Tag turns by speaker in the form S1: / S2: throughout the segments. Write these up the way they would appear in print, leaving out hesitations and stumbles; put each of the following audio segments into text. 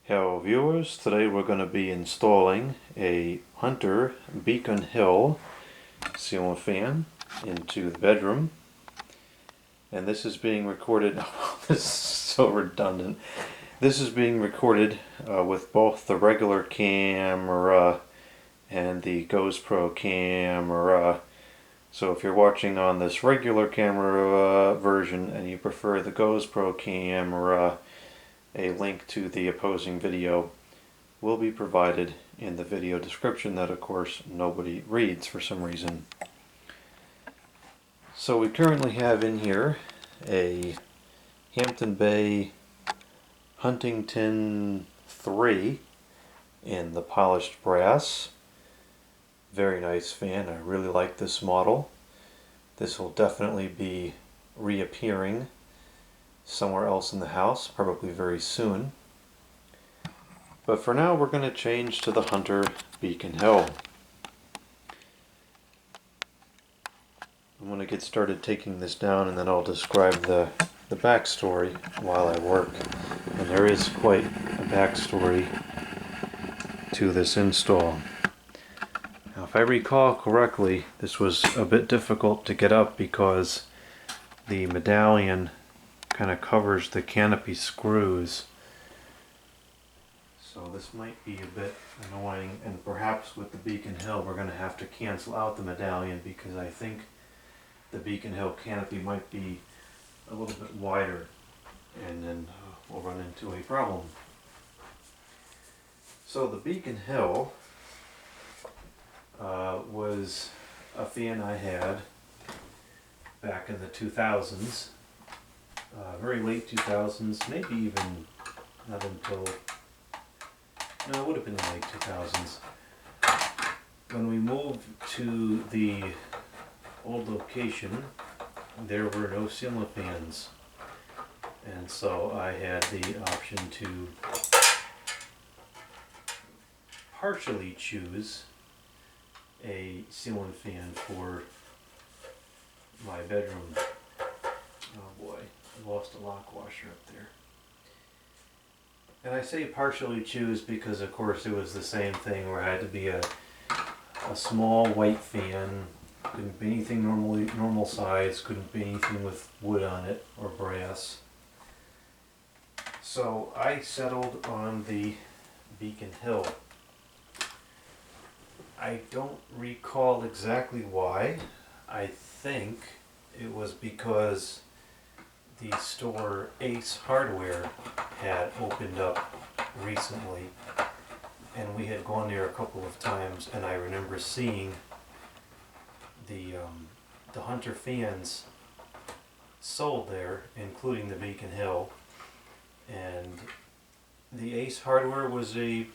S1: Hello viewers, today we're going to be installing a Hunter Beacon Hill ceiling fan into the bedroom. And this is being recorded, this is so redundant, this is being recorded with both the regular camera and the GoPro camera. So if you're watching on this regular camera version and you prefer the GoPro camera, a link to the opposing video will be provided in the video description that of course nobody reads for some reason. So we currently have in here a Hampton Bay Huntington 3 in the polished brass. Very nice fan. I really like this model. This will definitely be reappearing somewhere else in the house, probably very soon. But for now we're going to change to the Hunter Beacon Hill. I'm going to get started taking this down and then I'll describe the backstory while I work. And there is quite a backstory to this install. Now if I recall correctly, this was a bit difficult to get up because the medallion kind of covers the canopy screws. So this might be a bit annoying, and perhaps with the Beacon Hill we're going to have to cancel out the medallion because I think the Beacon Hill canopy might be a little bit wider and then we'll run into a problem. So the Beacon Hill was a fan I had back in the 2000s. Very late 2000s, maybe even not until, no, it would have been the late 2000s. When we moved to the old location, there were no ceiling fans. And so I had the option to partially choose a ceiling fan for my bedroom. Oh boy, I lost a lock washer up there. And I say partially choose because of course it was the same thing where it had to be a small white fan. Couldn't be anything normal size, couldn't be anything with wood on it or brass. So I settled on the Beacon Hill. I don't recall exactly why. I think it was because the store Ace Hardware had opened up recently and we had gone there a couple of times, and I remember seeing the Hunter fans sold there, including the Beacon Hill. And the Ace Hardware was a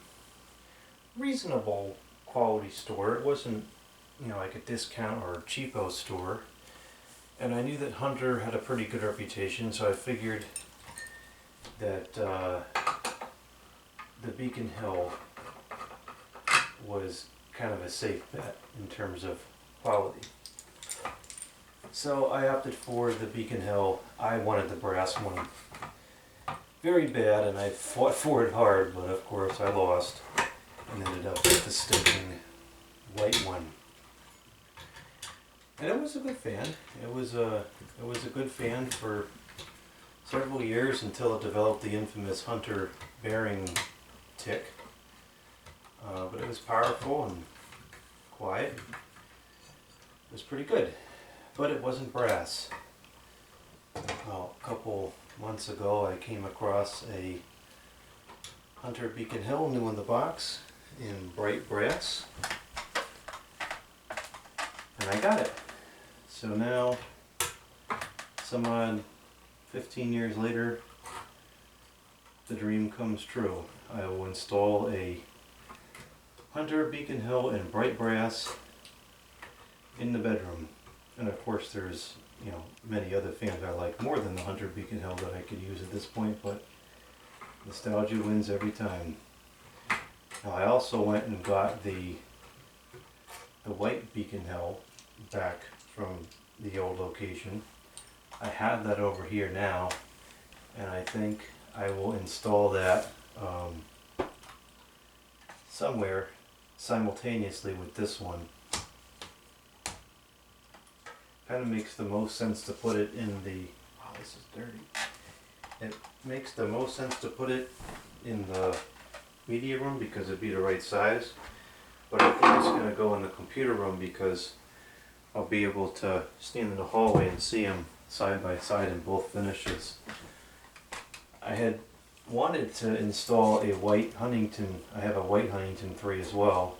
S1: reasonable quality store. It wasn't, you know, like a discount or a cheapo store. And I knew that Hunter had a pretty good reputation, so I figured that the Beacon Hill was kind of a safe bet in terms of quality. So I opted for the Beacon Hill. I wanted the brass one very bad, and I fought for it hard, but of course I lost and ended up with the stinking white one. And it was a good fan. It was a good fan for several years until it developed the infamous Hunter bearing tick. But it was powerful and quiet. It was pretty good, but it wasn't brass. Well, a couple months ago I came across a Hunter Beacon Hill new in the box in bright brass, and I got it. So now, some odd 15 years later, the dream comes true. I will install a Hunter Beacon Hill in bright brass in the bedroom. And of course there's, you know, many other fans I like more than the Hunter Beacon Hill that I could use at this point, but nostalgia wins every time. Now I also went and got the white Beacon Hill back from the old location. I have that over here now, and I think I will install that somewhere simultaneously with this one. Kind of makes the most sense to put it in the, oh, this is dirty. It makes the most sense to put it in the media room because it'd be the right size. But I think it's going to go in the computer room because I'll be able to stand in the hallway and see them side by side in both finishes. I had wanted to install a white Huntington, I have a white Huntington 3 as well,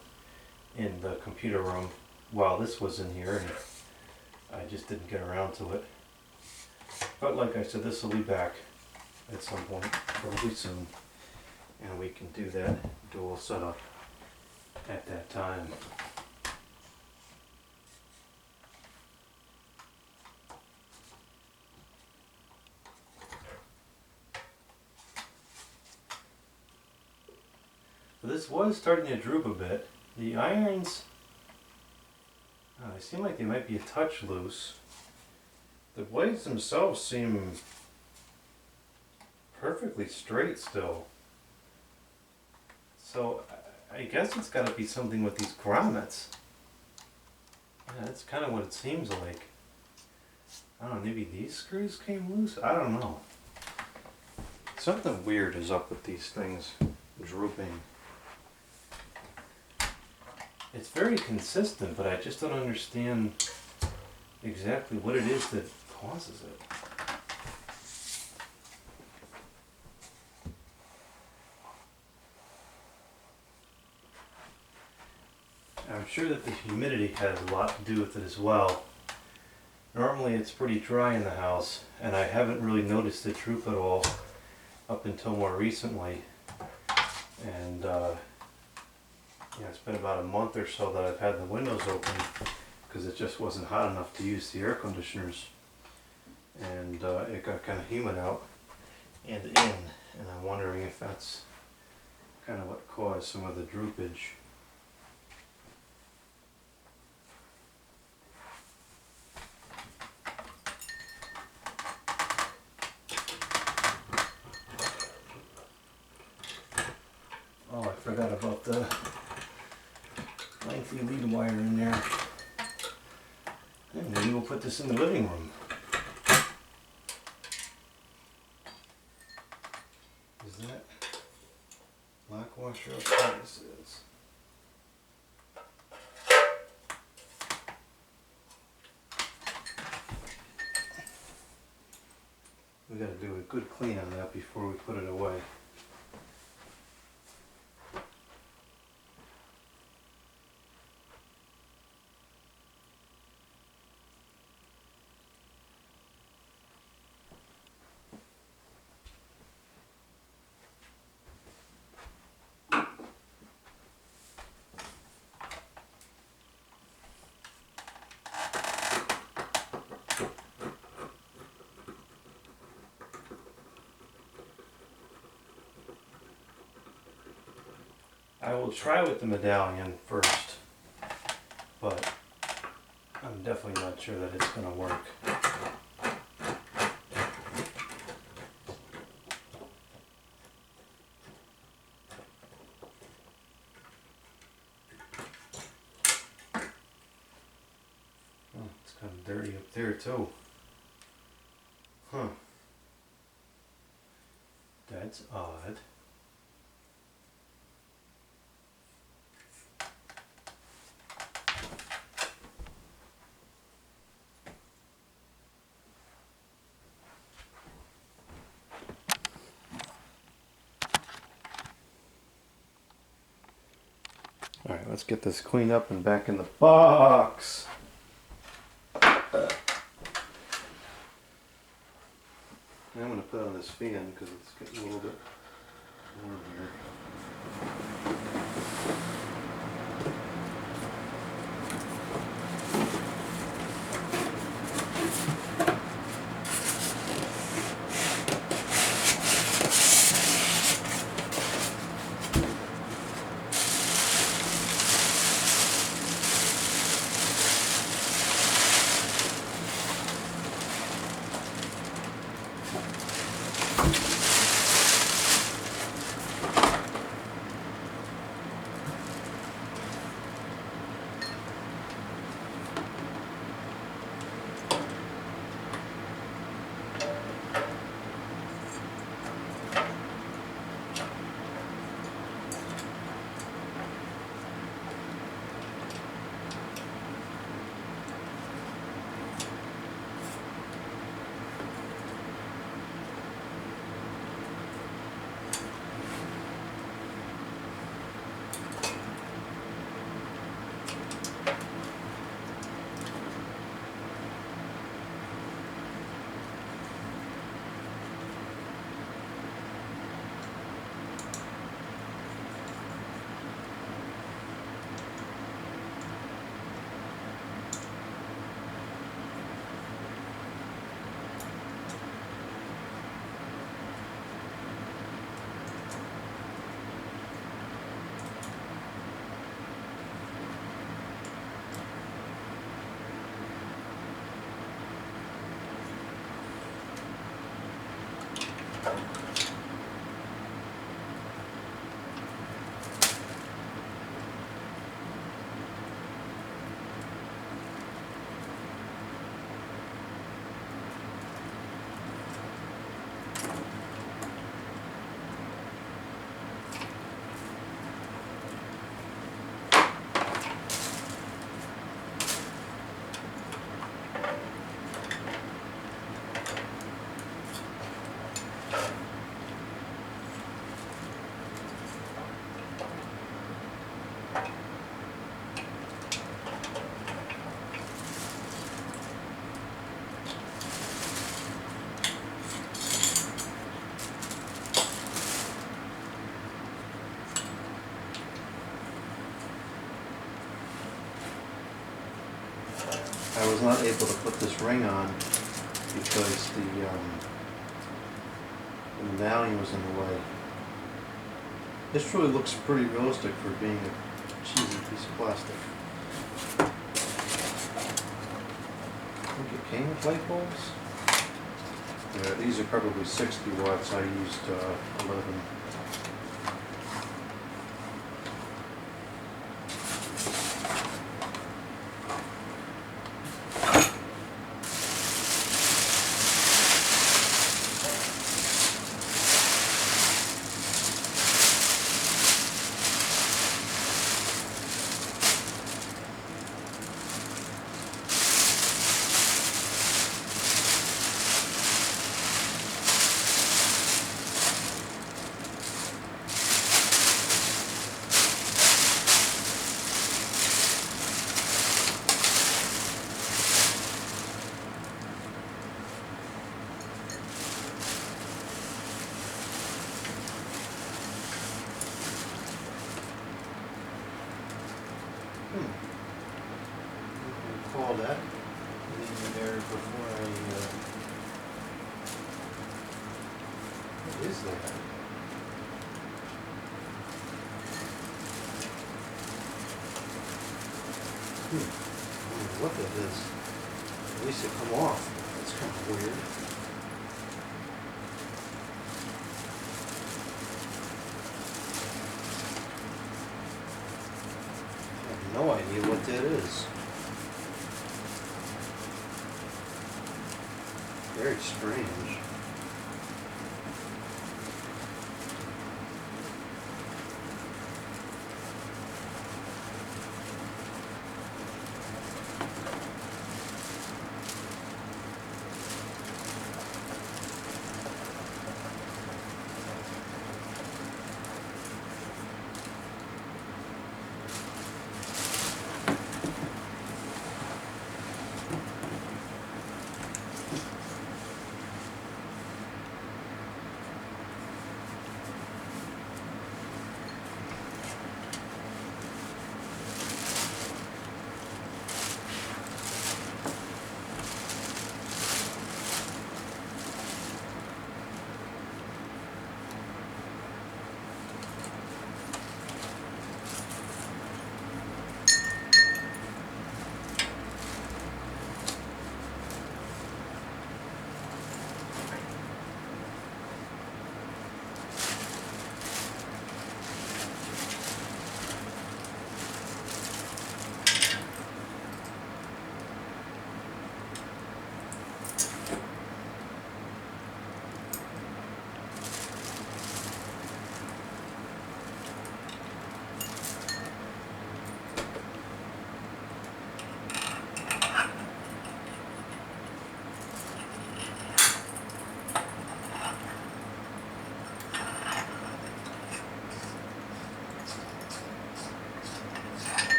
S1: in the computer room while this was in here, and I just didn't get around to it. But like I said, this will be back at some point, probably soon, and we can do that dual setup at that time. So this was starting to droop a bit. The irons, they seem like they might be a touch loose. The blades themselves seem perfectly straight still. So I guess it's got to be something with these grommets. Yeah, that's kind of what it seems like. I don't know, maybe these screws came loose? I don't know. Something weird is up with these things drooping. It's very consistent, but I just don't understand exactly what it is that causes it. I'm sure that the humidity has a lot to do with it as well. Normally it's pretty dry in the house, and I haven't really noticed it droop at all up until more recently. And yeah, it's been about a month or so that I've had the windows open because it just wasn't hot enough to use the air conditioners, and it got kind of humid out and in, and I'm wondering if that's kind of what caused some of the droopage. Oh, I forgot about the lengthy lead wire in there. And maybe we'll put this in the living room. Is that lock washer? Okay, this is. We got to do a good clean on that before we put it away. I will try with the medallion first, but I'm definitely not sure that it's going to work. Oh, it's kind of dirty up there too. Huh. That's odd. Alright, let's get this cleaned up and back in the box. I'm going to put on this fan because it's getting a little bit warm here.
S2: I was not able to put this ring on because the medallion was in the way. This really looks pretty realistic for being a cheesy piece of plastic. I think it came with light bulbs. Yeah, these are probably 60 watts. I used 11. Call that in there before I. What is that? I wonder what that is. At least it come off. That's kind of weird. I have no idea what that is. Very strange.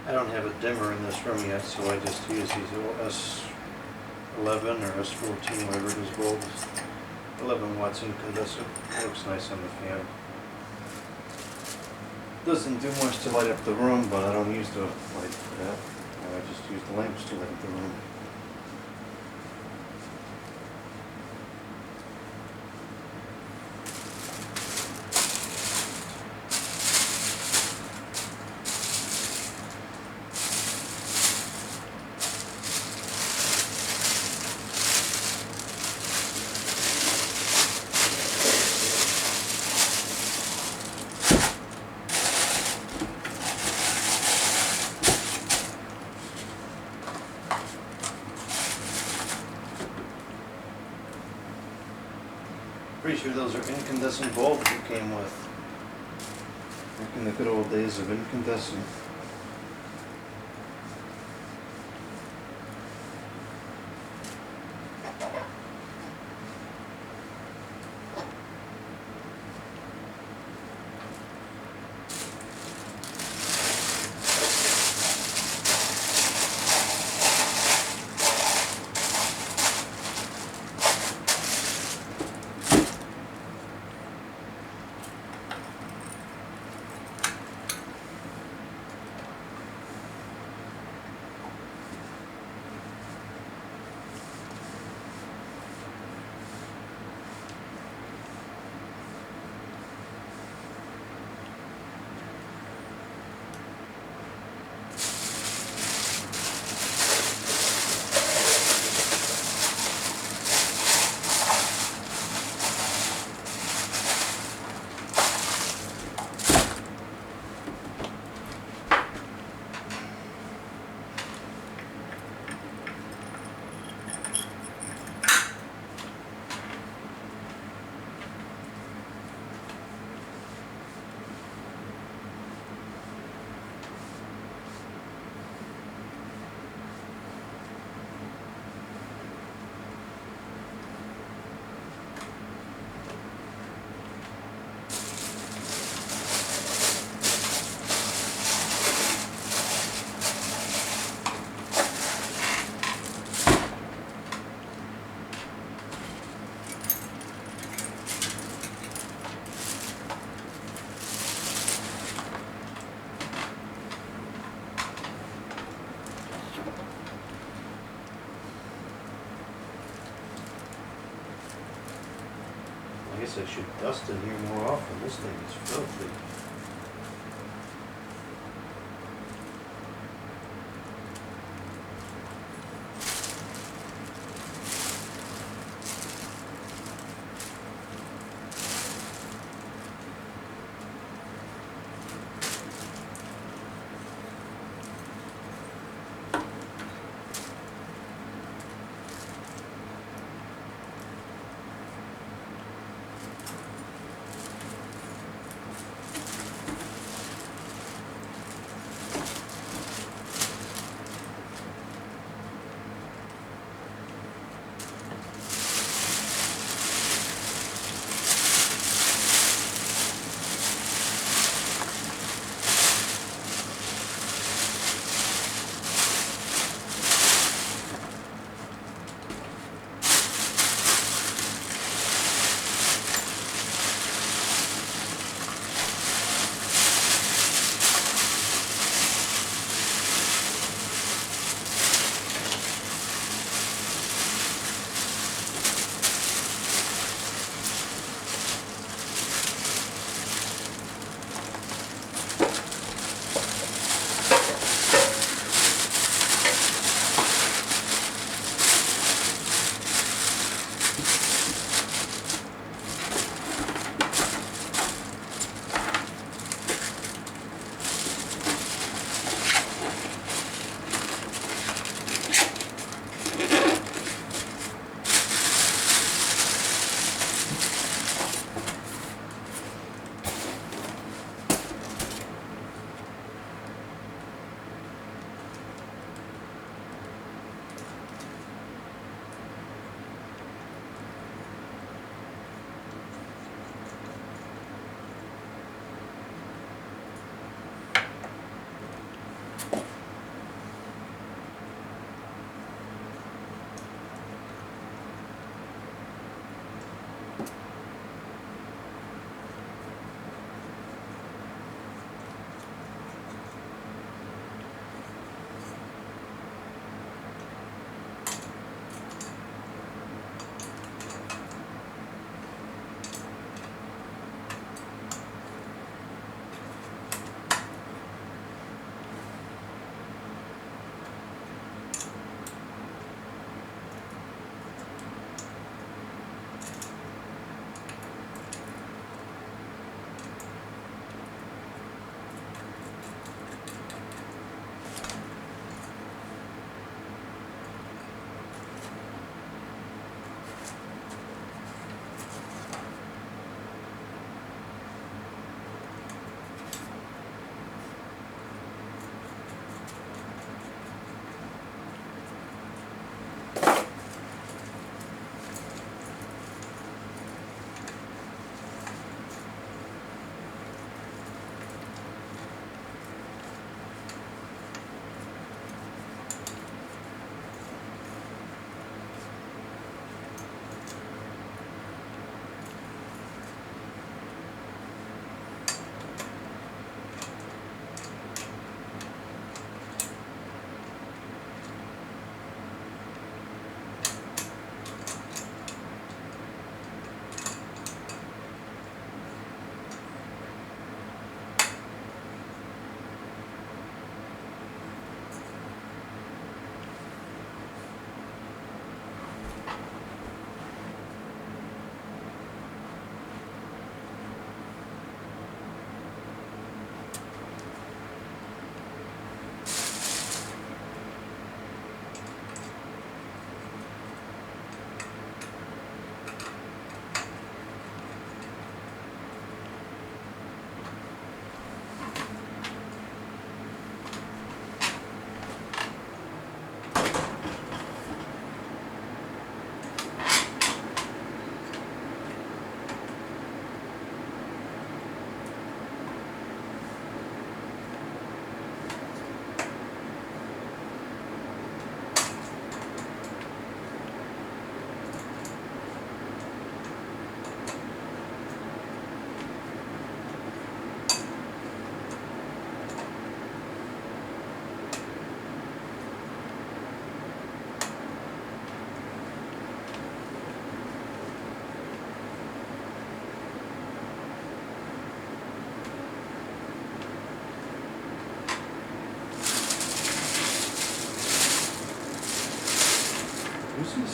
S2: I don't have a dimmer in this room yet, so I just use these S11 or S14, whatever it is, bulbs. 11 watts incandescent. It looks nice on the fan. Doesn't do much to light up the room, but I don't use the light for that. I just use the lamps to light up the room. Pretty sure those are incandescent bulbs it came with. Back in the good old days of incandescent. guess I should dust in here more often. This thing is filthy.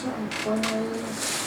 S2: someplace.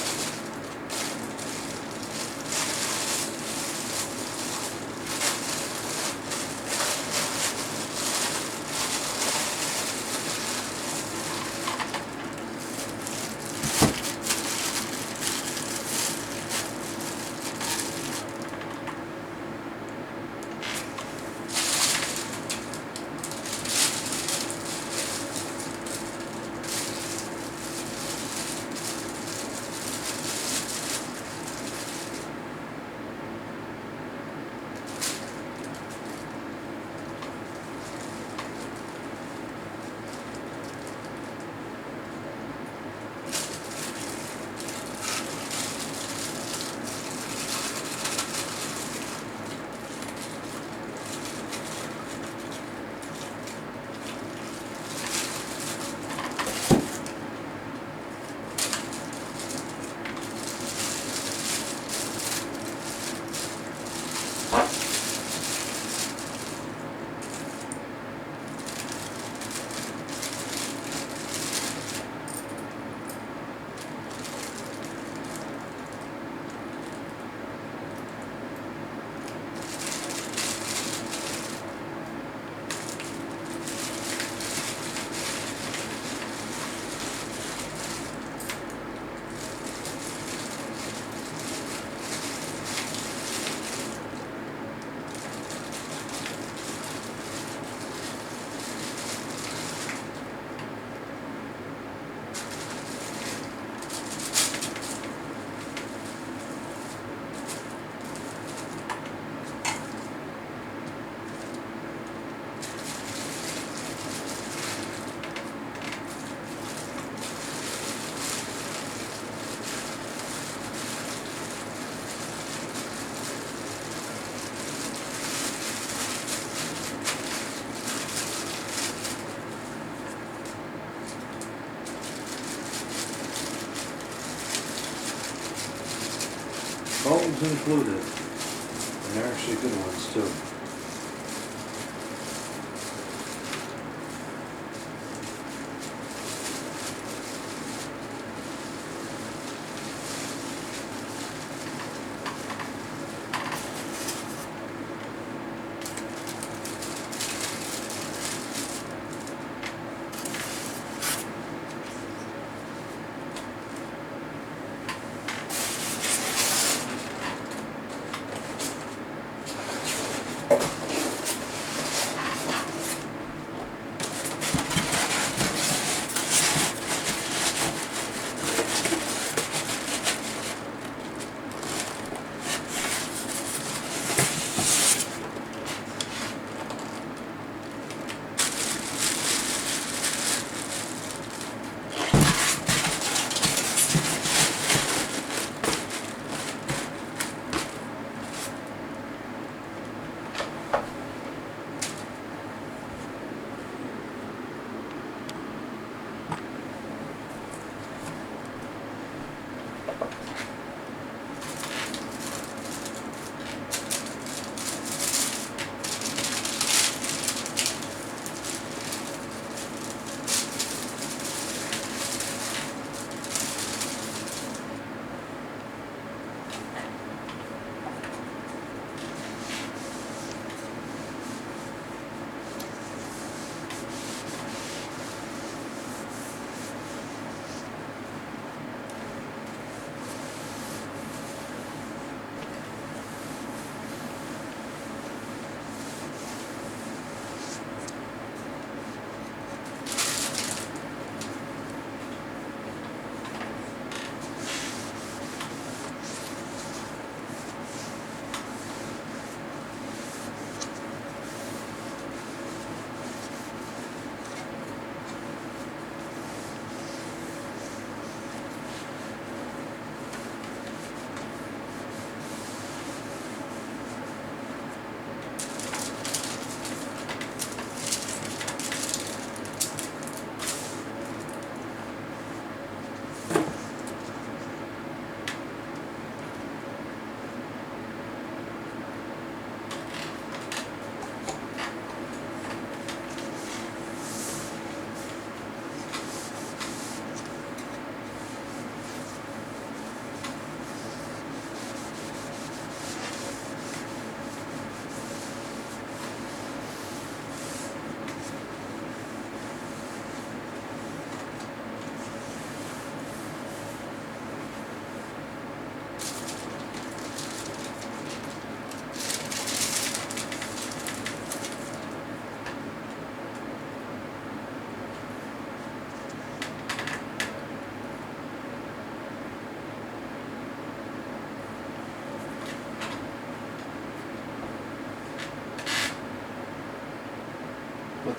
S2: Bulbs included, and they're actually good ones too.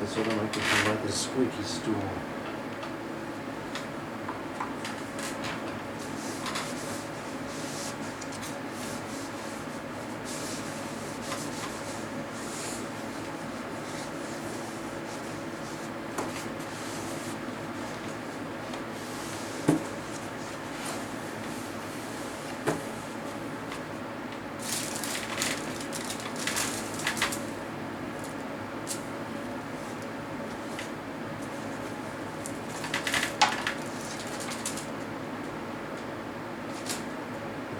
S2: it so then I can prevent this squeaky stool.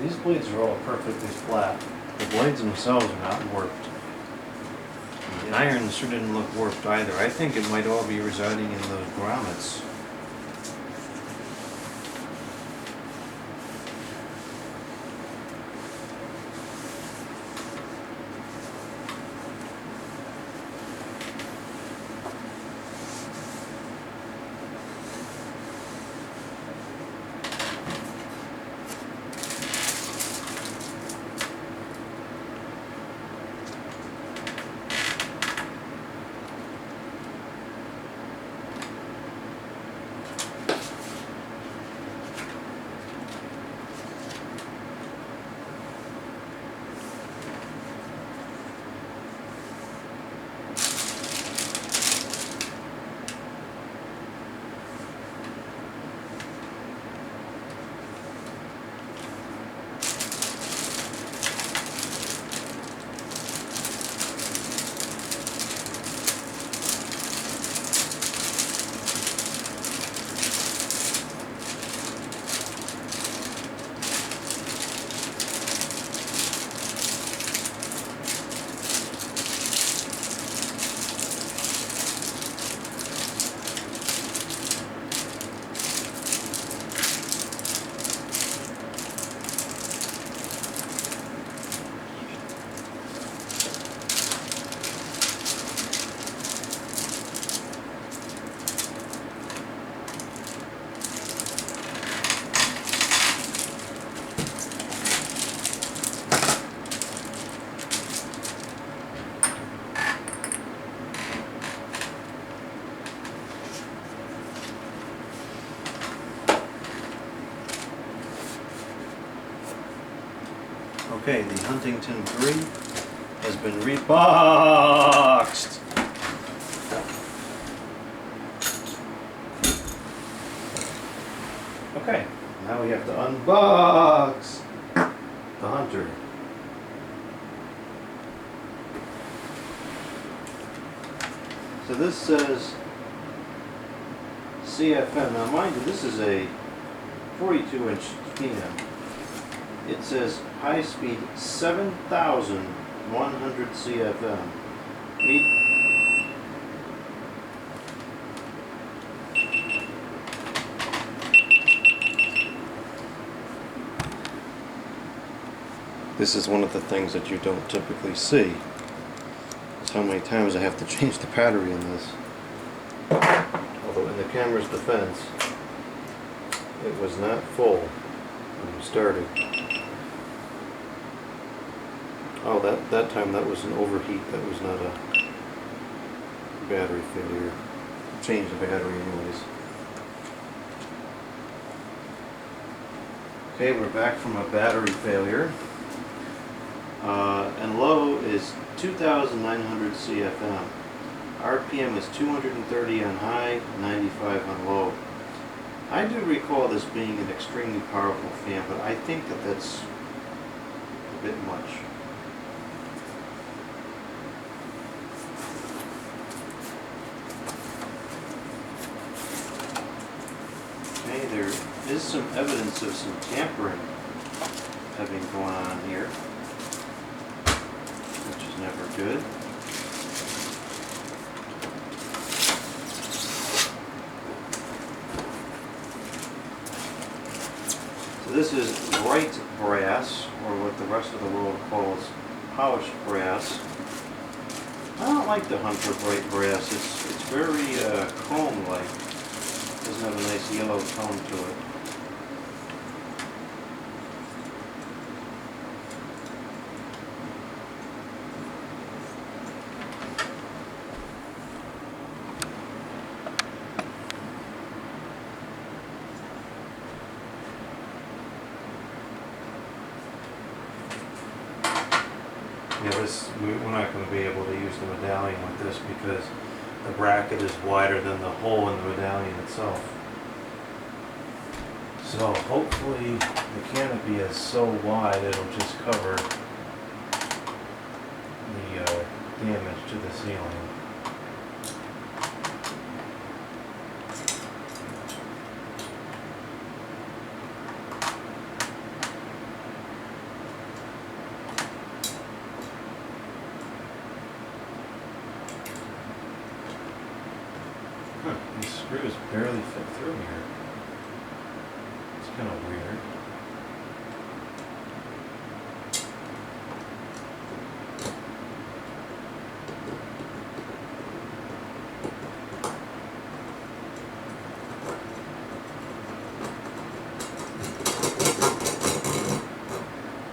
S2: These blades are all perfectly flat. The blades themselves are not warped. The iron sure didn't look warped either. I think it might all be residing in those grommets. Okay, the Huntington 3 has been reboxed. Okay, now we have to unbox the Hunter. So this says CFM. Now mind you, this is a 42-inch PM. It says high speed 7,100 CFM. This is one of the things that you don't typically see. It's how many times I have to change the battery in this. Although in the camera's defense, it was not full when we started. Oh, that time that was an overheat. That was not a battery failure. Change the battery anyways. Okay, we're back from a battery failure. And low is 2,900 CFM. RPM is 230 on high, 95 on low. I do recall this being an extremely powerful fan, but I think that that's a bit much. Okay, there is some evidence of some tampering having gone on here, which is never good. So this is bright brass, or what the rest of the world calls polished brass. I don't like the Hunter bright brass. It's very chrome-like. Doesn't have a nice yellow tone to it.
S1: Yeah, we're not going to be able to use the medallion with this because the bracket is wider than the hole in the medallion itself. So hopefully the canopy is so wide it'll just cover the damage to the ceiling. These screws barely fit through here. It's kind of weird.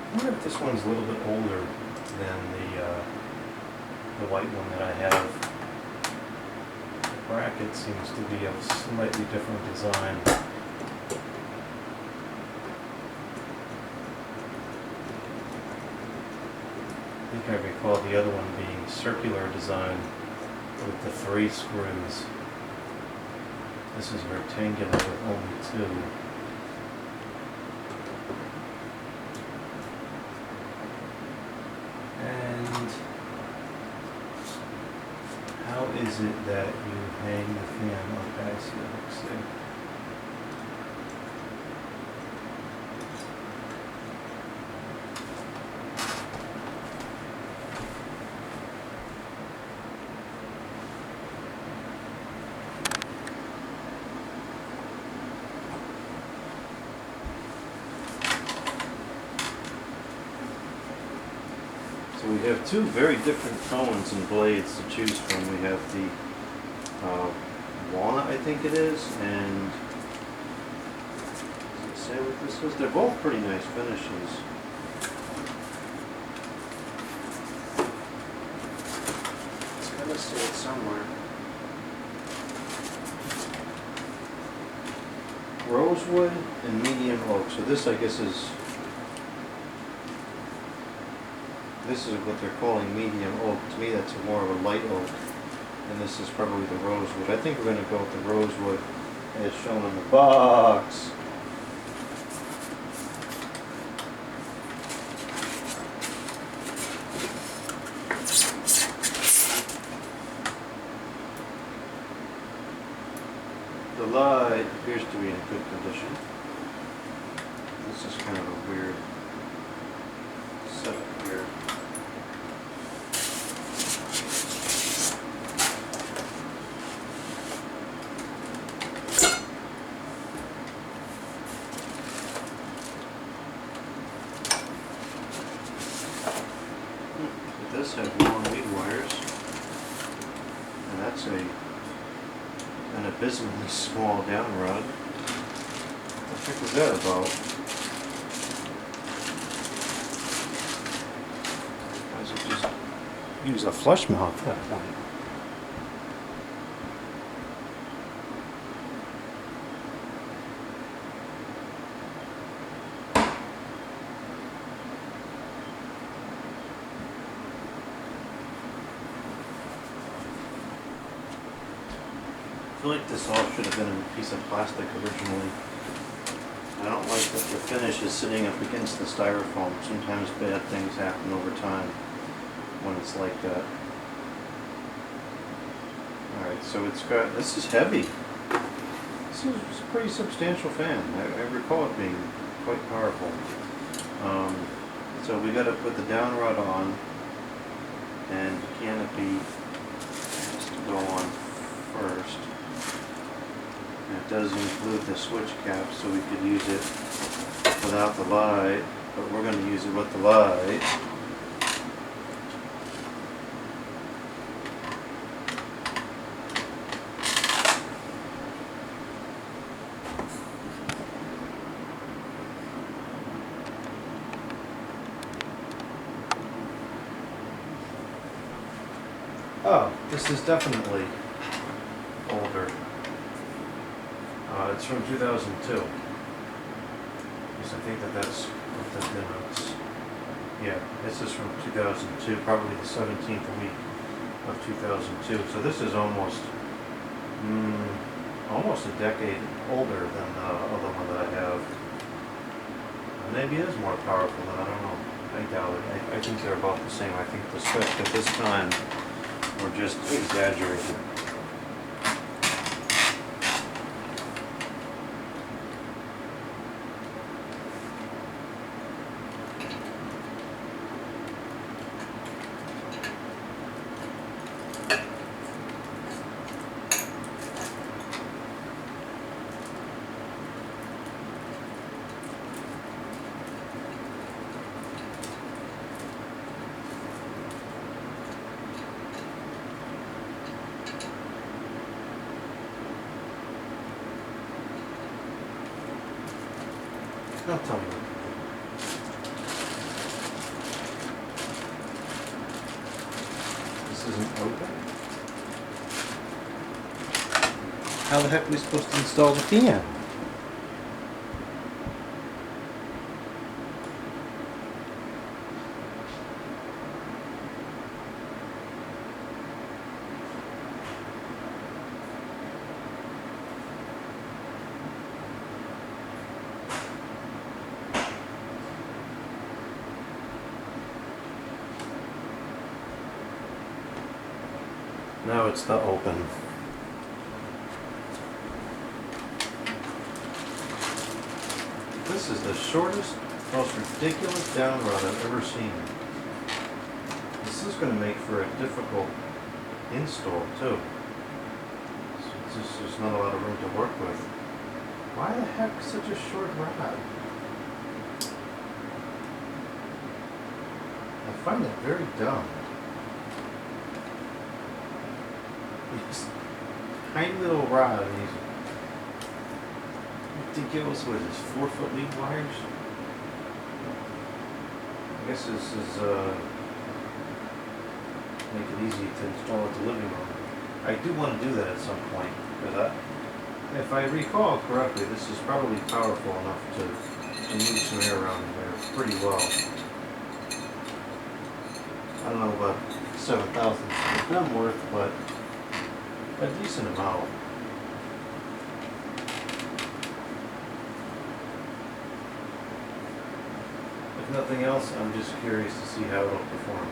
S1: I wonder if this one's a little bit older than the white one that I have. Bracket seems to be a slightly different design. I think I recall the other one being circular design with the 3 screws. This is rectangular with only 2. And how is it that you hang the fan up as you see? So we have 2 very different tones and blades to choose from. We have the walnut, I think it is, and does it say what this is? They're both pretty nice finishes. It's gotta say it somewhere. Rosewood and medium oak. So this, I guess, is what they're calling medium oak. To me, that's more of a light oak. And this is probably the rosewood. I think we're going to go with the rosewood as shown on the box. The light appears to be in good condition. This is kind of a weird setup here. It does have long lead wires, and that's an abysmally small down rod. What the heck was that about? Why does it just use a flush mount at that point? I feel like this all should have been a piece of plastic originally. I don't like that the finish is sitting up against the styrofoam. Sometimes bad things happen over time when it's like that. Alright, so it's got, this is heavy. This is a pretty substantial fan. I recall it being quite powerful. So we got to put the down rod on, and the canopy has to go on first. And it does include the switch cap, so we could use it without the light, but we're going to use it with the light. Oh, this is definitely older. It's from 2002. Because I think that's what the denotes. Yeah, this is from 2002, probably the 17th week of 2002. So this is almost a decade older than the other one that I have. Maybe it is more powerful, but I don't know. I doubt it. I think they're about the same. I think the specs at this time were just exaggerated. Now tell me. This isn't open?
S2: How the heck are we supposed to install the fan?
S1: Now it's the open. This is the shortest, most ridiculous down rod I've ever seen. This is going to make for a difficult install too. There's not a lot of room to work with. Why the heck such a short rod? I find it very dumb. This tiny little rod and these ridiculous, what is this, 4-foot lead wires? I guess this is make it easy to install at the living room. I do want to do that at some point, because if I recall correctly, this is probably powerful enough to move some air around there pretty well. I don't know about 7,000 of them worth, but a decent amount. If nothing else, I'm just curious to see how it'll perform.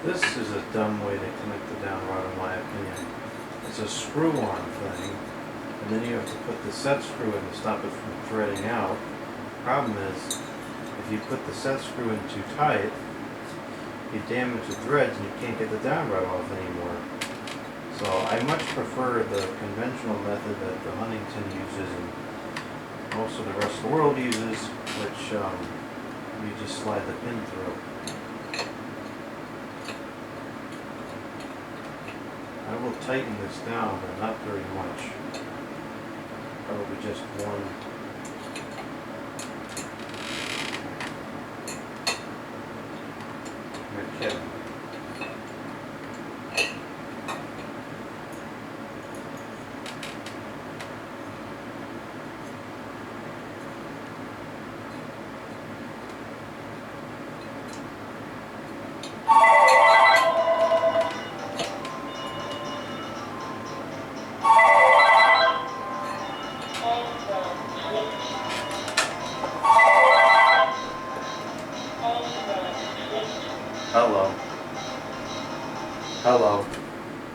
S1: This is a dumb way to connect the down rod, in my opinion. It's a screw-on thing, and then you have to put the set screw in to stop it from threading out. Problem is, if you put the set screw in too tight, you damage the threads and you can't get the down rod off anymore. So I much prefer the conventional method that the Huntington uses and most of the rest of the world uses, which you just slide the pin through. I will tighten this down, but not very much. Probably just one. You're kidding. Hello. Hello.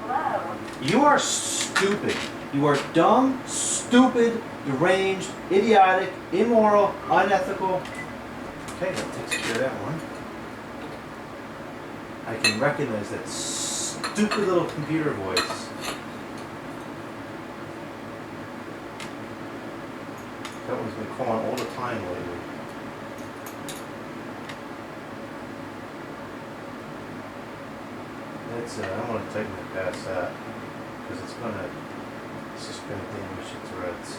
S3: Hello.
S1: You are stupid. You are dumb, stupid, deranged, idiotic, immoral, unethical. Okay, that takes care of that one. I can recognize that stupid little computer voice. That one's been calling all the time lately. That's it. I'm gonna tighten it past that because it's just gonna damage the threads.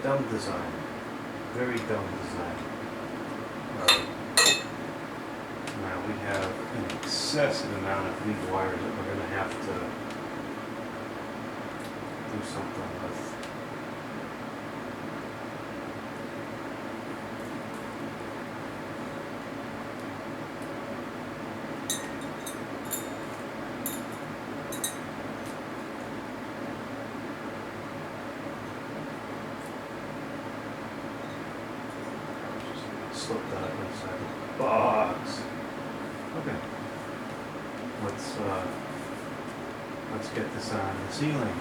S1: Dumb design. Very dumb design. Alright. Now we have an excessive amount of lead wires that we're gonna have to do something with. Slip that inside the box. Okay. Let's get this on the ceiling.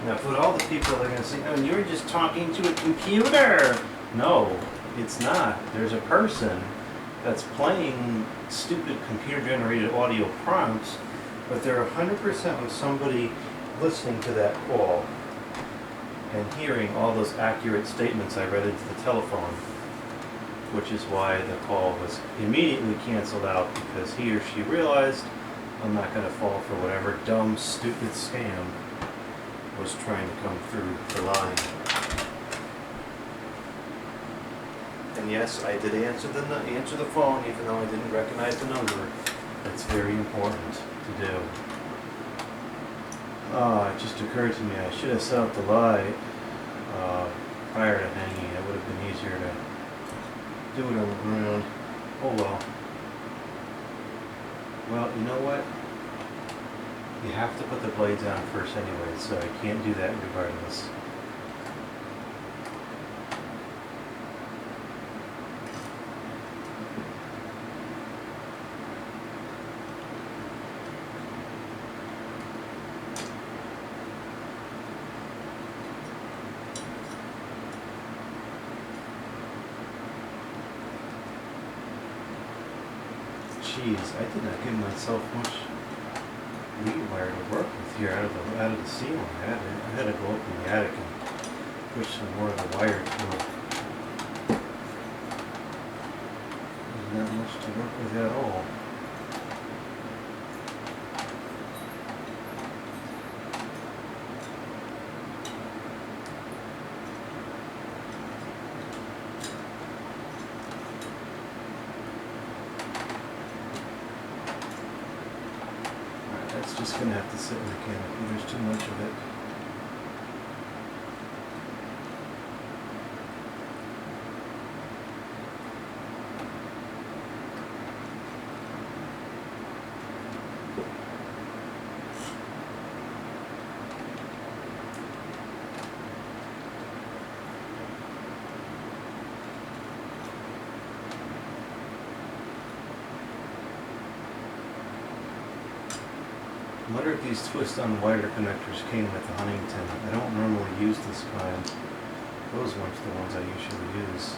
S1: Now, for all the people that are going to say, "Oh, you're just talking to a computer." No, it's not. There's a person that's playing stupid computer-generated audio prompts, but they're 100% with somebody listening to that call and hearing all those accurate statements I read into the telephone, which is why the call was immediately canceled out, because he or she realized I'm not going to fall for whatever dumb, stupid scam was trying to come through the line. And yes, I did answer the phone, even though I didn't recognize the number. That's very important to do. It just occurred to me I should have set up the light prior to hanging. It would have been easier to do it on the ground. Oh well. Well, you know what? You have to put the blades on first anyway, so I can't do that regardless. Jeez, I did not give myself much lead wire to work with here out of the ceiling. I had to go up in the attic and push some more of the wire through. There's not much to work with at all. It's just going to have to sit in the canopy. There's too much of it. I wonder if these twist-on wire connectors came with the Huntington. I don't normally use this kind. Those ones are the ones I usually use.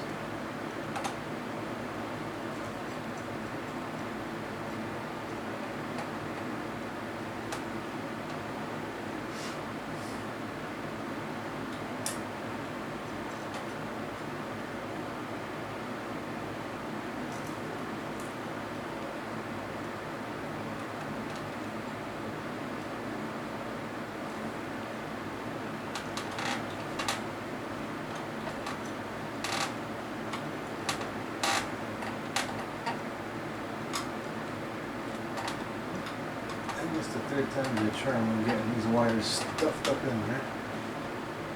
S1: It's the third time to the charm I'm getting these wires stuffed up in there.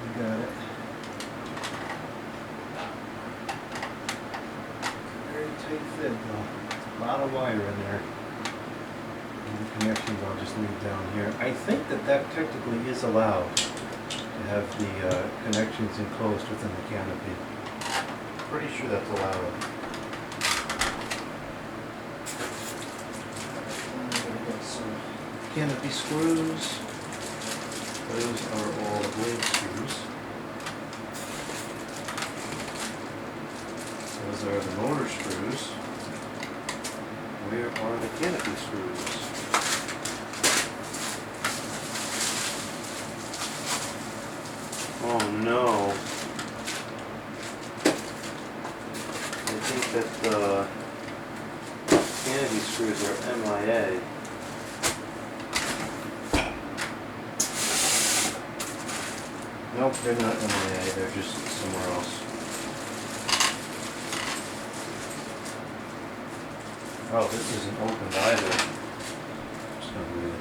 S1: You got it. Very tight fit though. A lot of wire in there. And the connections I'll just leave down here. I think that technically is allowed to have the connections enclosed within the canopy. Pretty sure that's allowed. Canopy screws. Those are all the blade screws. Those are the motor screws. Where are the canopy screws? Oh no. I think that the canopy screws are MIA. Nope, they're not MIA, they're just somewhere else. Oh, this isn't opened either. Just gonna leave it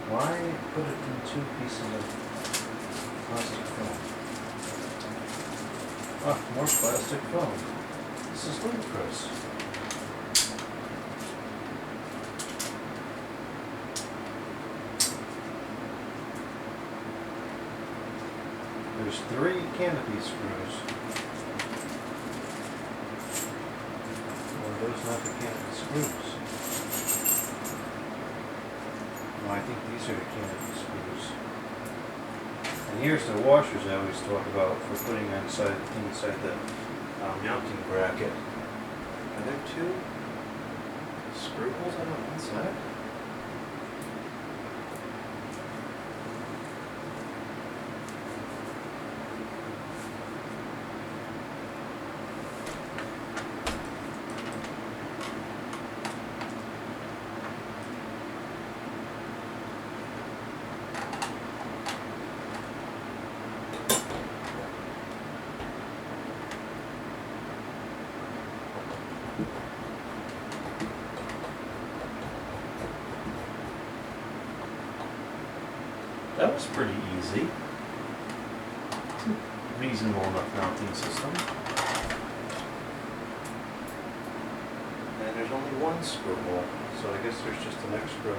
S1: Why put it in 2 pieces of plastic film? Ah, more plastic film. This is ludicrous. There's 3 canopy screws. Or are those not the canopy screws? No, I think these are the canopy screws. And here's the washers I always talk about for putting inside the mounting bracket. Are there 2 screw holes on the inside? That was pretty easy. It's a reasonable enough mounting system. And there's only 1 screw hole, so I guess there's just an extra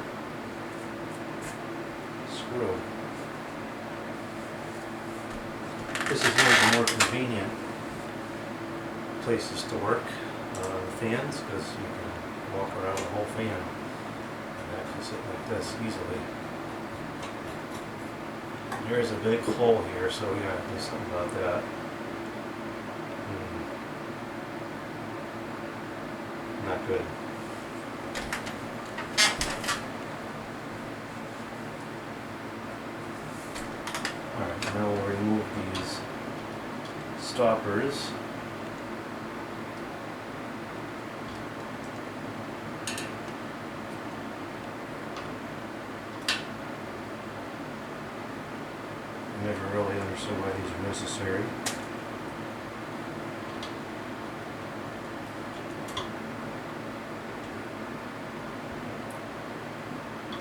S1: screw. This is one of the more convenient places to work fans, because you can walk around the whole fan and actually sit like this easily. There's a big hole here, so we gotta do something about that. Not good. Alright, now we'll remove these stoppers. Never really understood why these are necessary.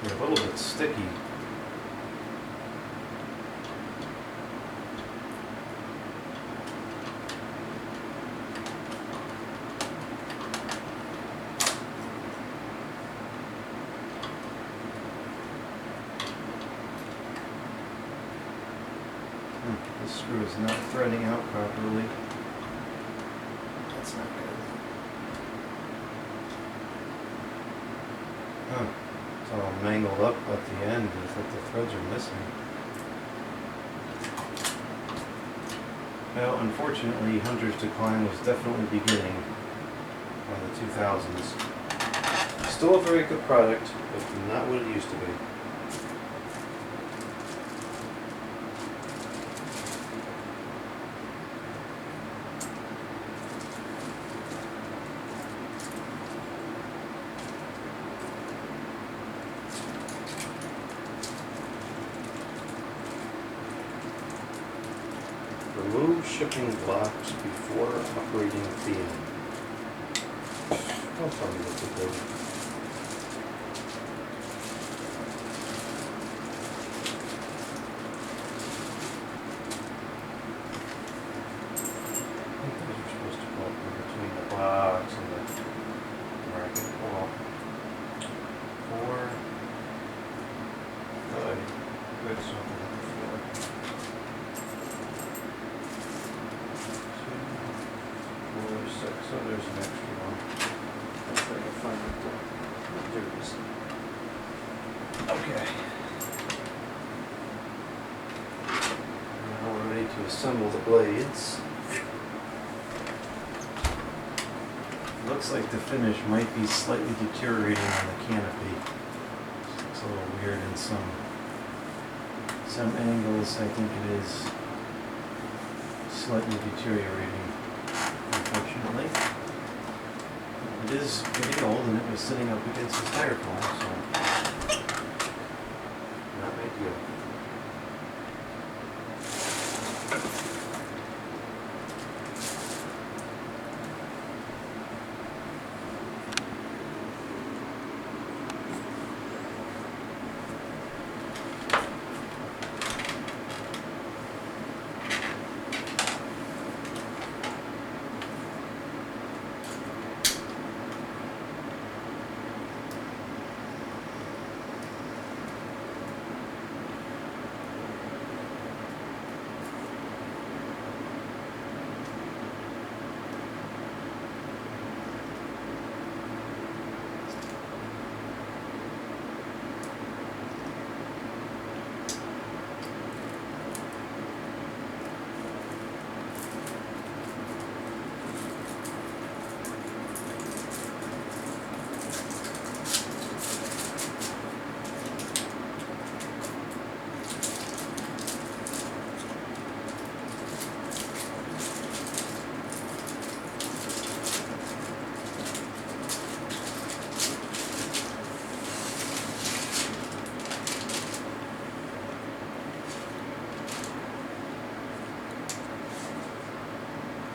S1: They're a little bit sticky. This screw is not threading out properly. That's not good. It's all mangled up at the end. It's like the threads are missing. Well, unfortunately, Hunter's decline was definitely beginning in the 2000s. Still a very good product, but not what it used to be. Remove shipping blocks before operating fan. Don't tell me what to do. quick so I can hit the floor. 2, 4, 6. Oh, there's an extra one. I'll try to find it. There it is. Okay. Now we're ready to assemble the blades. Looks like the finish might be slightly deteriorating on the canopy. It's a little weird in some angles. I think it is slightly deteriorating, unfortunately. It is pretty old and it was sitting up against the styrofoam, so not ideal.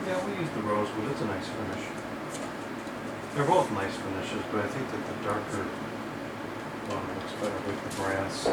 S1: Yeah, we use the rosewood. It's a nice finish. They're both nice finishes, but I think that the darker one looks better with the brass.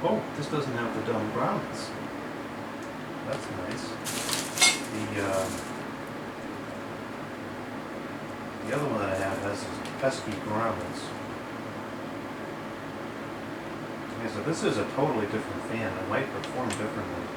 S1: Oh, this doesn't have the dumb grommets. That's nice. The other one that I have has these pesky grommets. Okay, so this is a totally different fan. It might perform differently.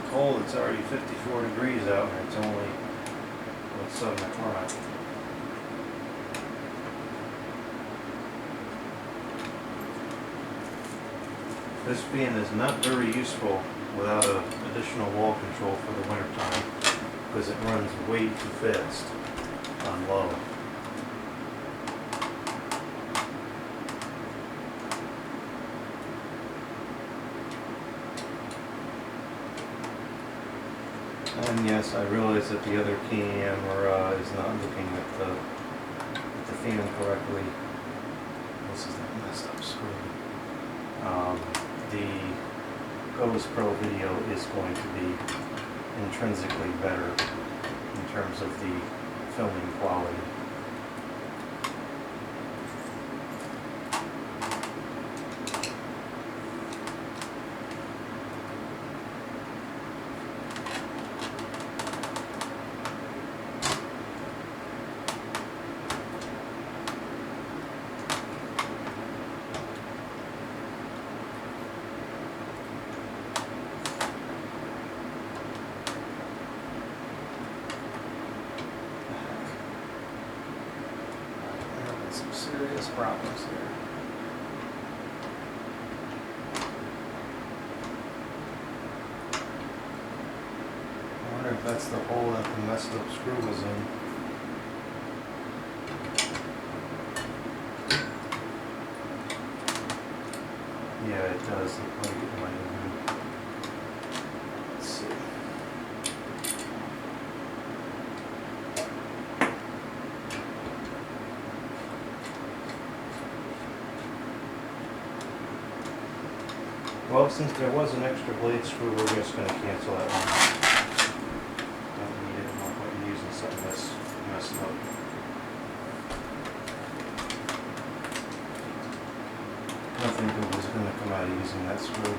S1: cold, it's already 54 degrees out and it's only, what, 7 o'clock. This fan is not very useful without additional wall control for the winter time because it runs way too fast on low. And yes, I realize that the other camera is not looking at the fan correctly. This is that messed up screen. The Ghost Pro video is going to be intrinsically better in terms of the filming quality. Some serious problems here. I wonder if that's the hole that the messed up screw was in. Yeah, it does look like it might have been. Let's see. Well, since there was an extra blade screw, we're just going to cancel that one. Don't need it. No point in using something that's messed up. Nothing good is going to come out of using that screw.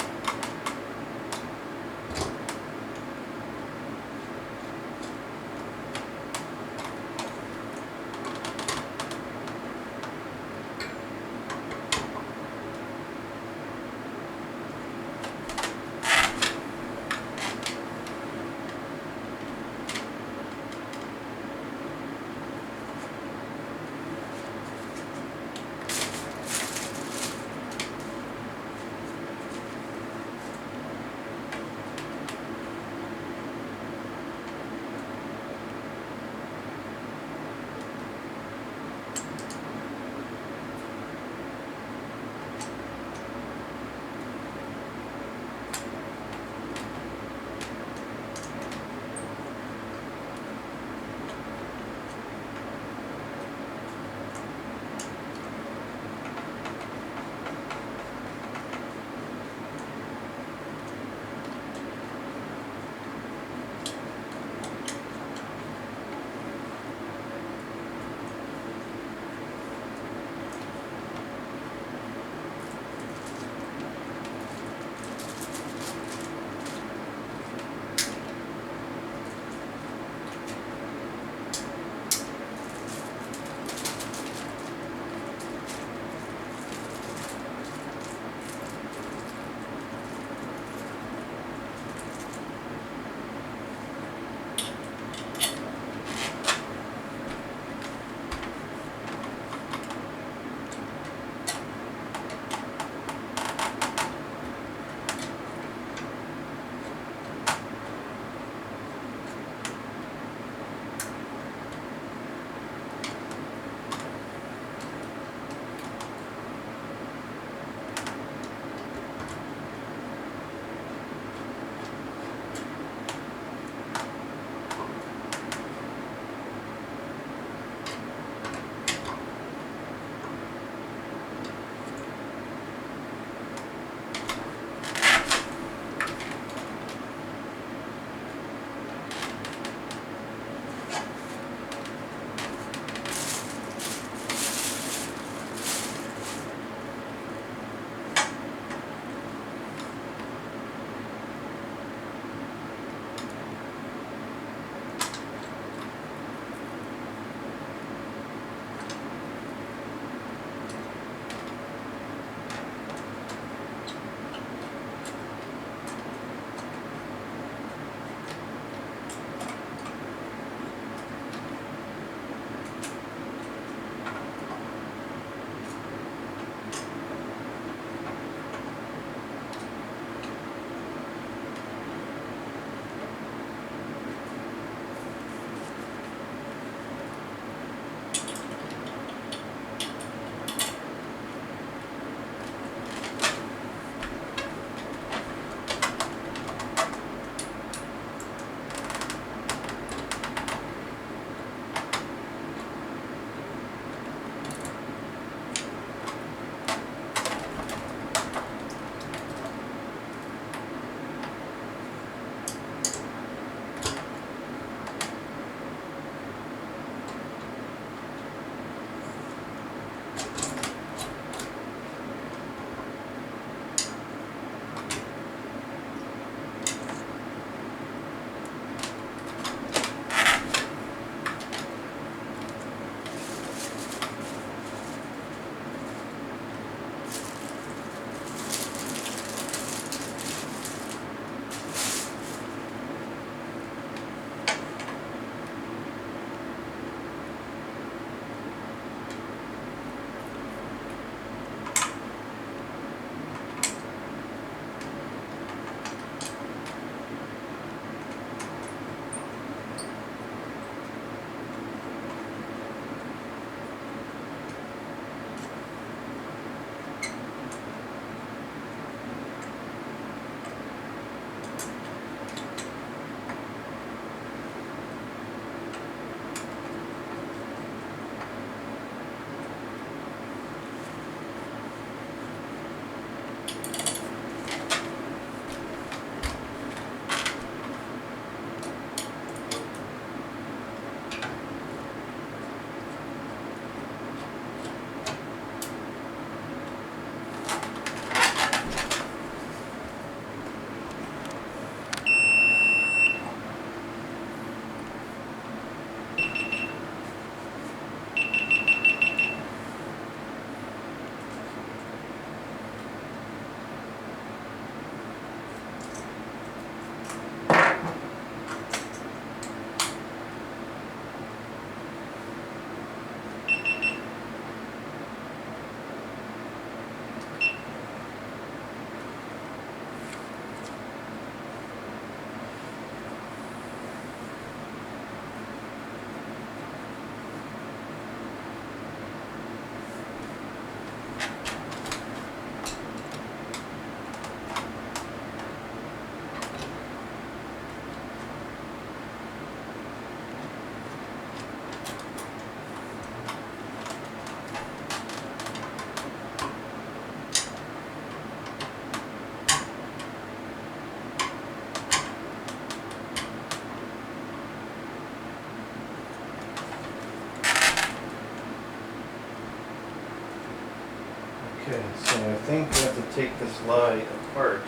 S2: Okay, so I think we have to take this lie apart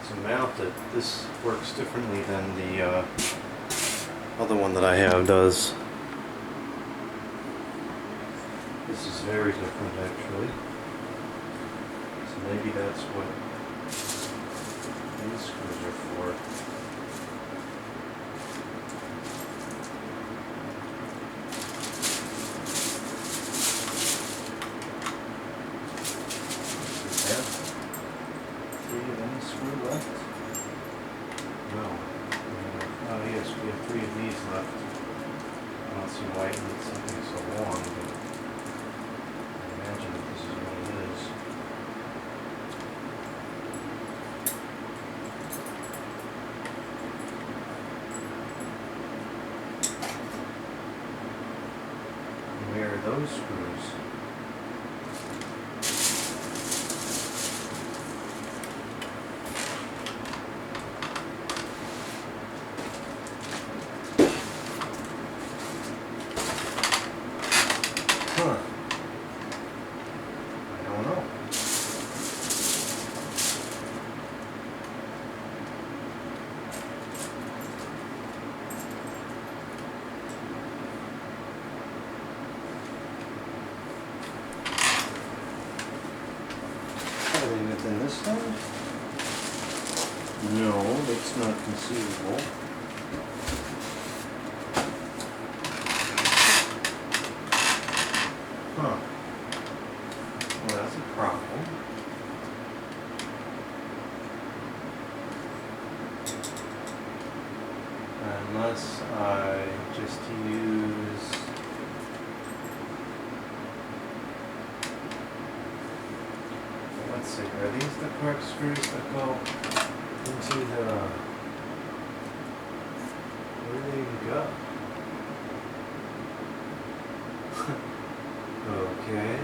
S2: to mount it. This works differently than the other one that I have does. This is very different actually. So maybe that's what these screws are for. Three of any screw left? No. Oh yes, we have three of these left. I don't see why it needs something so long, but I imagine that this is what it is. Where are those screws? Huh. I don't know. Are they within this thing? No, that's not conceivable. Huh. Well, that's a problem. Unless I just use... Let's see, are these the correct screws that go into the... Where do they even go? Okay.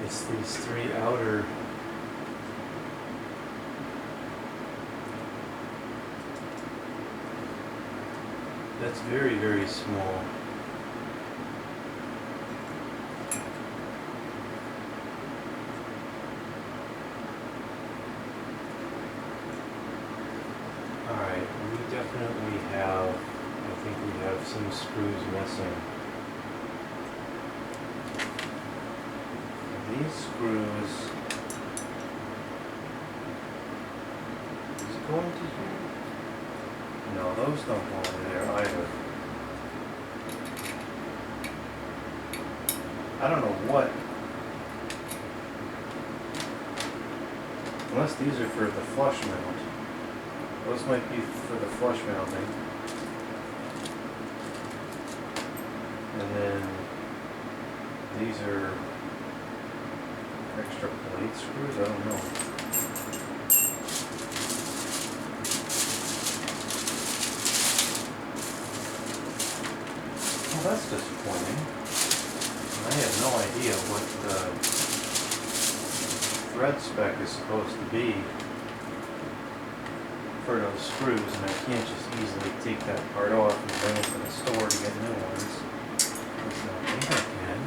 S2: It's these three outer. That's very, very small. Alright, we definitely have, I think we have some screws missing. These screws, is it going to here? No, those don't go over there either. I don't know what. Unless these are for the flush mount. Those might be for the flush mounting. And then these are extra plate screws? I don't know. Well, that's disappointing. I have no idea what the thread spec is supposed to be for those screws, and I can't just easily take that part off and bring it to the store to get new ones. I think I can.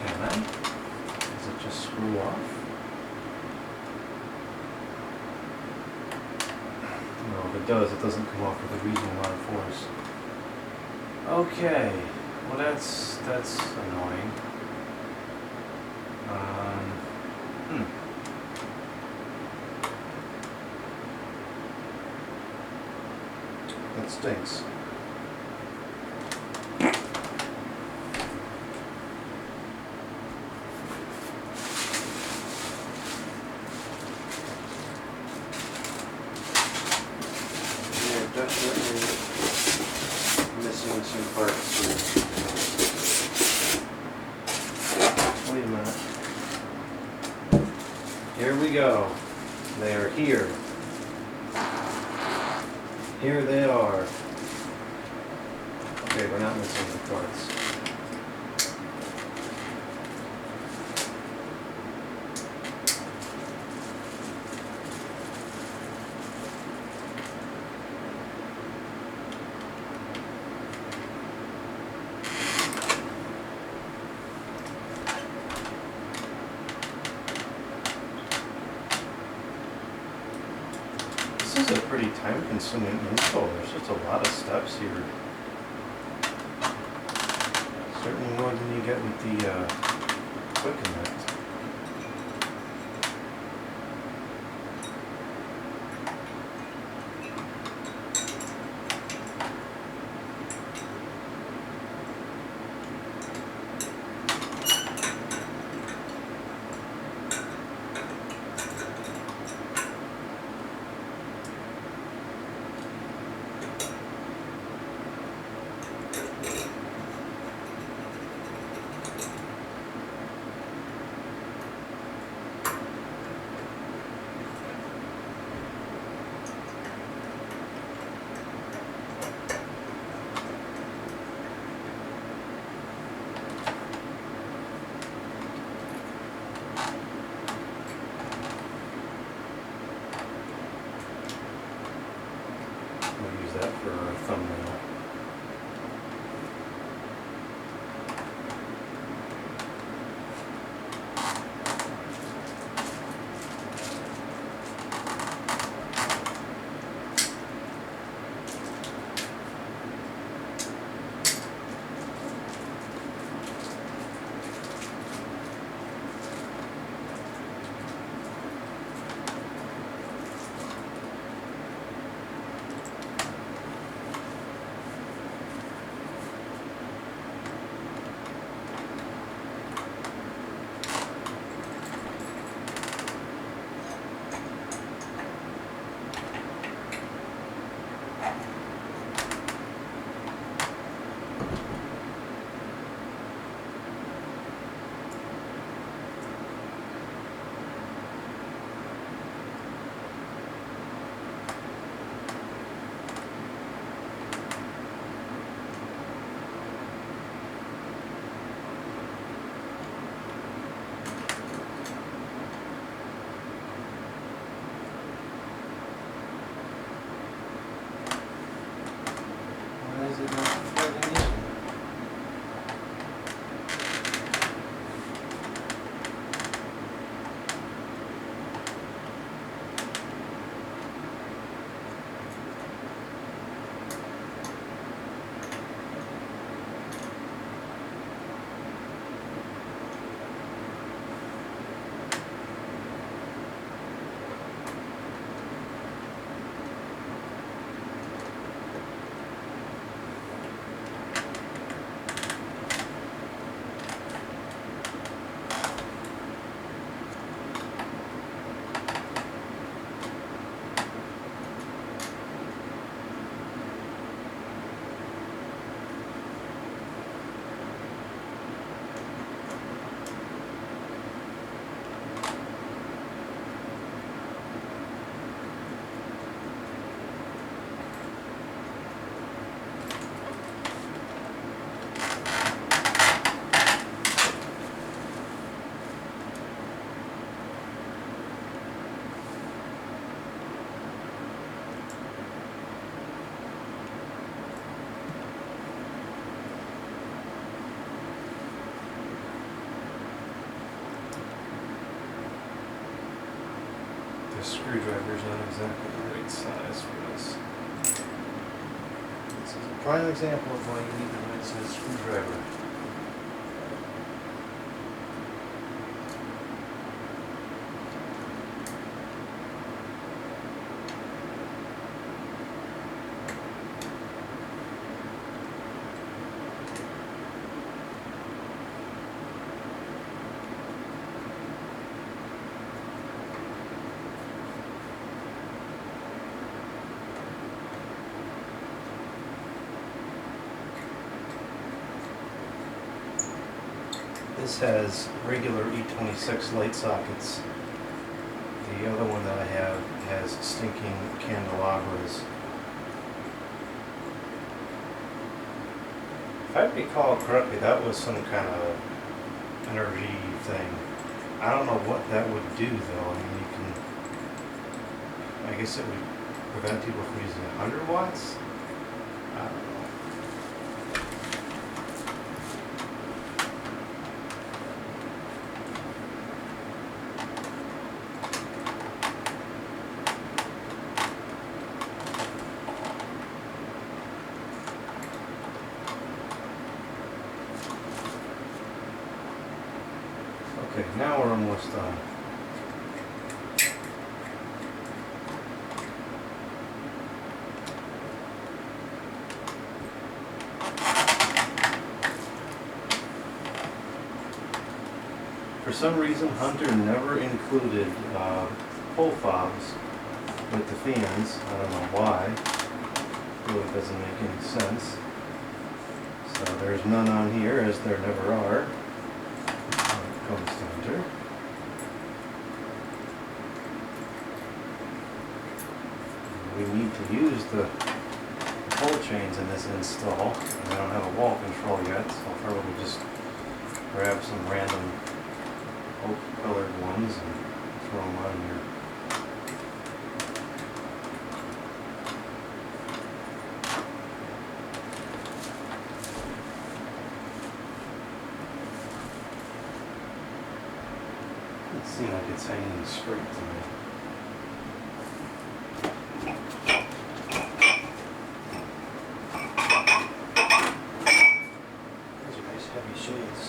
S2: Can I? Does it just screw off? No, if it does, it doesn't come off with a reasonable amount of force. Okay, well that's annoying. That stinks. We're definitely missing some parts here. Wait a minute. Here we go. They are here. Here they are. Okay, we're not missing the parts.
S1: is a pretty time-consuming install. There's just a lot of steps here. Certainly more than you get with the Quick Connect. We'll use that for our thumbnail. Why is it not plugging in? The screwdriver's not exactly the right size for this. This is a prime example of why you need the right size screwdriver. This has regular E26 light sockets. The other one that I have has stinking candelabras. If I recall correctly, that was some kind of energy thing. I don't know what that would do though. I mean, I guess it would prevent people from using 100 watts? I don't know. Okay, now we're almost done. For some reason, Hunter never included pull fobs with the fans. I don't know why. Really doesn't make any sense. So there's none on here, as there never are when it comes to Hunter. We need to use the pull chains in this install. And I don't have a wall control yet, so I'll probably just grab some random oak colored ones and throw them on here. It seemed like it's hanging straight to me. Those are nice heavy shades.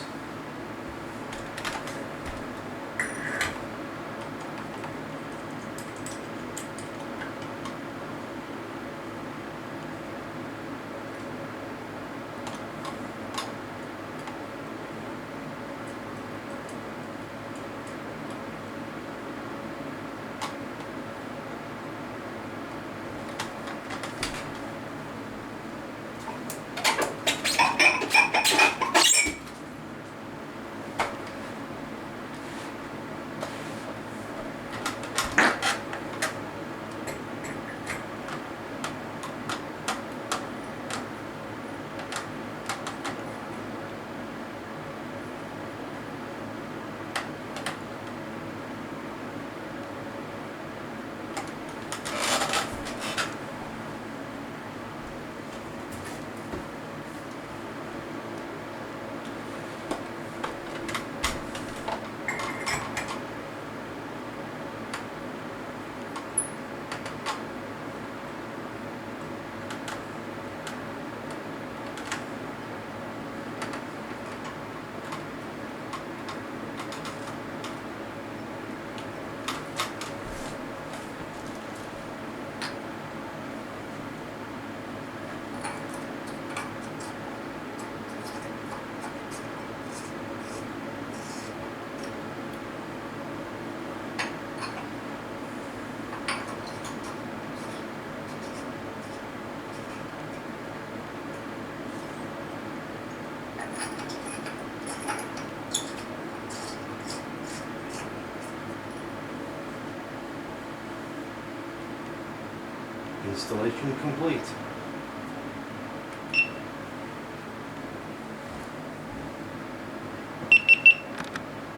S1: Installation complete.